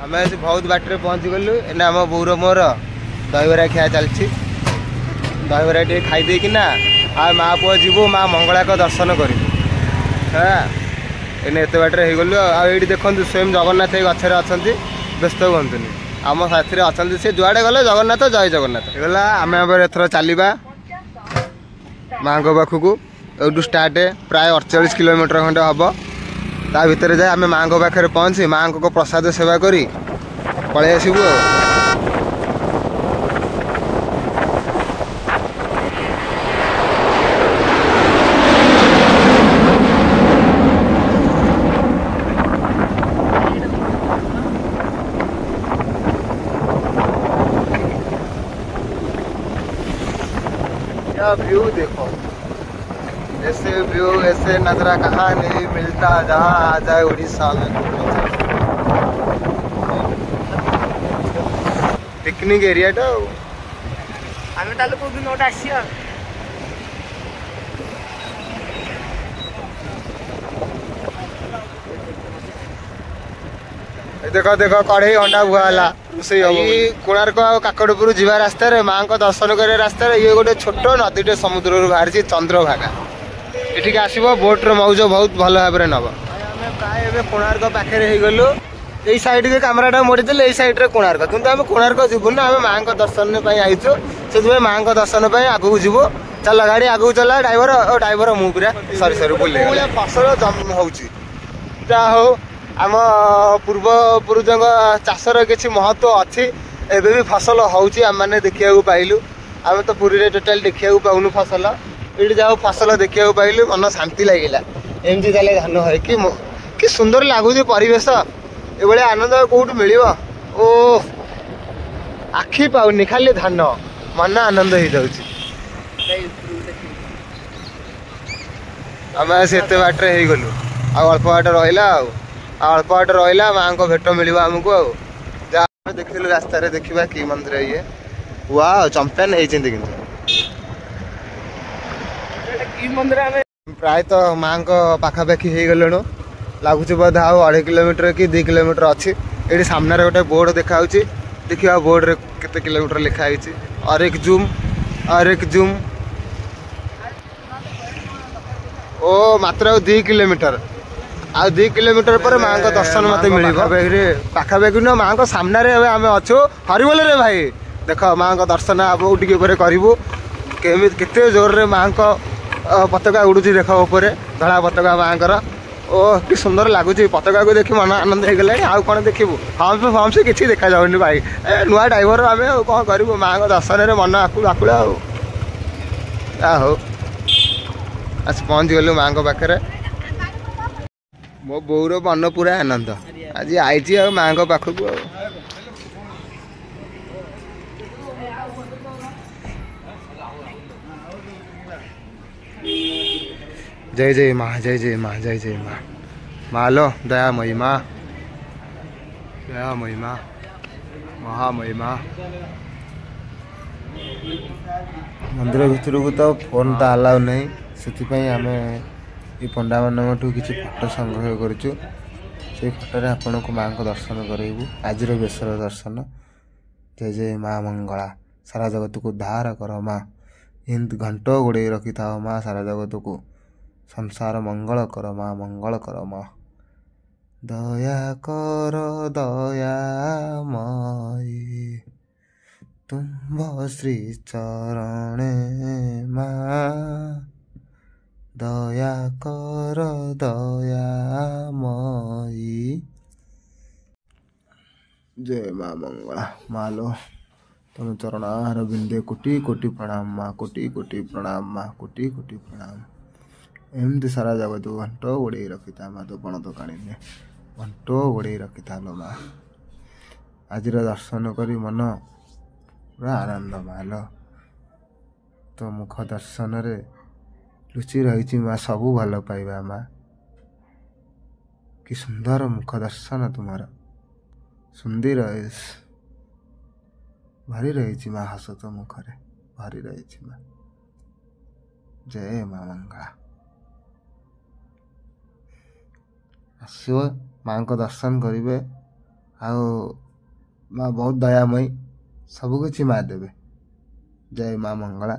आम आज बहुत बाटर पहुँची गलु एना आम बोर मोर दहीबरा खिया चलती दहीबरा टे खाई ना आ माँ पुआ जीवु माँ मंगला को दर्शन कर एत बाटर हो गलु आईटी देखु स्वयं जगन्नाथ गचर अच्छा व्यस्त हूँ आम साथी अच्छा सी जुआड़े गले जगन्नाथ जय जगन्नाथ गला आम एथर चलवा माँ पाखक यूँ स्टार्ट प्राय 48 किलोमीटर खंडे हम ता भितर जाए आम माँ पाखे पहुँची माँ को प्रसाद सेवा करी पलि आसबू व्यू देखो ऐसे व्यू ऐसे नजरा कहाँ नहीं मिलता जहाँ आ जाए उड़ीसा में पिकनिक एरिया टा आमे ताले को दिन ओटा आसिया देखो देखो कढ़ई अंडा बुहाला कोणार्क काकड़पुर जीवा रास्ता माँ को दर्शन कर रास्ता ये गोटे छोट नदीटे समुद्र बाहरी चंद्रभागा ये आसब बोट्र मौज बहुत भल भाव में नब प्राय कोणार्क पाखे गलु ये सैड के कैमेराटा मोड़ीदे ये सैड्रे कोणार्क कितु आम कोणार्क जीवन आम माँ को दर्शन आईचु से माँ को दर्शन आगू जीवु चल गाड़ी आगू चला ड्राइवर मु पूरा सरी सरी बुले फसल हो आम पूर्व पुरुषों चाषर किसी महत्व अच्छी एवं भी फसल होने देखा पाइलु आम तो पुरी टोटाल देखा पाऊनु फसल ये जाओ फसल देखा पाइलु मन शांति लगिला एमती ताले धान है कि सुंदर लगुच परिवेश ये आनंद कौट मिल ओ आखि पाऊनी खाली धान मन आनंद हो जाऊँ आम से बाटर हो गलु अल्प बाट रहा अल्प बाट रहा माँ को भेट मिल आमको देखिलु रास्ता देखा कि मंदिर ये वाह चंपियन प्राय तो माँ को पाखापाखि हो गलु लगुच बोध आउ 2.5 किलोमीटर कि 2 किलोमीटर अच्छी ये सामने गोटे बोर्ड देखा देखिए बोर्ड रे केते किलोमीटर लिखाई और एक जूम ओ मात्र 2 किलोमीटर आ 2 किलोमीटर पर माँ को दर्शन मत मिल पाखापाखि न माँ को सामने आम अच्छु हरिबोल रे भाई देख माँ को दर्शन आप करूँ केते जोर रे माँ को पताका उड़ू देख ऊपर धड़ा पताका माँ को ओ कि सुंदर लगुच पताका को देखी मन आनंद हो गला आउ कौन देखू हम से किसी देखा जाऊनी भाई नुआ ड्राइवर आम कौन करूँ माँ को दर्शन में मन आकुल आकुल हो आस पहुँच गलु माँ को पाखे मो बोर मन पूरा आनंद आज आई माँ को पाखक जय जय माँ जय जय माँ जय जय माँ माँ लो दयामयी माँ महामयी माँ मंदिर भितर को तो फोन तो अलाउ नहीं से आम ये पंडा मानू किसी फोटो संग्रह करूँ से फोटो आपण को माँ को दर्शन करूँ आज बेसर दर्शन जय जय माँ मंगला सारा जगत को उद्धार कर माँ हिंद घंट गोड़े रखी था माँ सारा जगत को संसार मंगल कर माँ दया कर दयामयी तुम्भ श्री चरणे माँ दया कर दयामयी जय माँ मंगला मालो तुम चरणार बिंदे कोटि कोटि प्रणाम माँ कोटि कोटि प्रणाम माँ कोटि कोटि प्रणाम एमती सारा जगत घंट गोड़े रखी था माँ तो बण तो काणी घंट गोड़े रखी था लो माँ आज दर्शन करी मन पूरा आनंद माल तो मुख दर्शन रे लुचि रही माँ सबू भल पाइबा माँ कि सुंदर मुख दर्शन तुम्हारा सुंदर भारी रही माँ हस तो मुखरे भारी रही माँ जय माँ मंगला आसो माँ को दर्शन करेंगे ଆଉ ମା ବହୁତ ଦୟାମୟୀ, ସବୁକିଛି ମା ଦେବେ। ଜୟ ମା ମଙ୍ଗଳା।